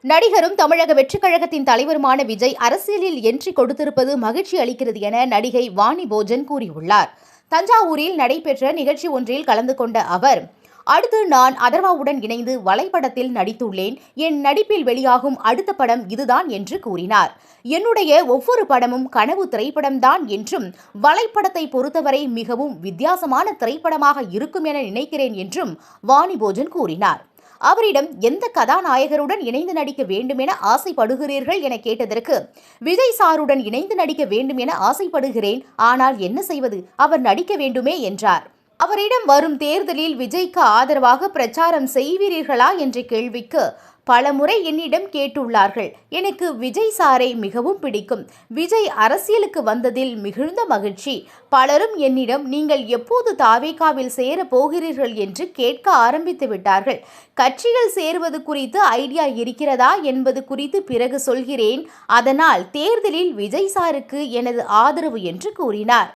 நடிகரும் தமிழக வெற்றிக் கழகத்தின் தலைவருமான விஜய் அரசியலில் என்ட்ரி கொடுத்திருப்பது மகிழ்ச்சி அளிக்கிறது என நடிகை வாணி போஜன் கூறியுள்ளார். தஞ்சாவூரில் நடைபெற்ற நிகழ்ச்சி ஒன்றில் கலந்து கொண்ட அவர், அடுத்து நான் அதர்வாவுடன் இணைந்து வலைப்படத்தில் நடித்துள்ளேன். என் நடிப்பில் வெளியாகும் அடுத்த படம் இதுதான் என்று கூறினார். என்னுடைய ஒவ்வொரு படமும் கனவு திரைப்படம்தான் என்றும், வலைப்படத்தை பொறுத்தவரை மிகவும் வித்தியாசமான திரைப்படமாக இருக்கும் என நினைக்கிறேன் என்றும் வாணி போஜன் கூறினார். அவரிடம் எந்த கதாநாயகருடன் இணைந்து நடிக்க வேண்டும் என ஆசைப்படுகிறீர்கள் என கேட்டதற்கு, விஜய் சாருடன் இணைந்து நடிக்க வேண்டும் என ஆசைப்படுகிறேன். ஆனால் என்ன செய்வது, அவர் நடிக்க வேண்டுமே என்றார். அவரிடம் வரும் தேர்தலில் விஜய்க்கு ஆதரவாக பிரச்சாரம் செய்வீர்களா என்ற கேள்விக்கு, பலமுறை என்னிடம் கேட்டுள்ளார்கள். எனக்கு விஜய் சாரை மிகவும் பிடிக்கும். விஜய் அரசியலுக்கு வந்ததில் மிகுந்த மகிழ்ச்சி. பலரும் என்னிடம் நீங்கள் எப்போது தாவேகாவில் சேர போகிறீர்கள் என்று கேட்க ஆரம்பித்து விட்டார்கள். கட்சிகள் சேருவது குறித்து ஐடியா இருக்கிறதா என்பது குறித்து பிறகு சொல்கிறேன். அதனால் தேர்தலில் விஜய் சாருக்கு எனது ஆதரவு என்று கூறினார்.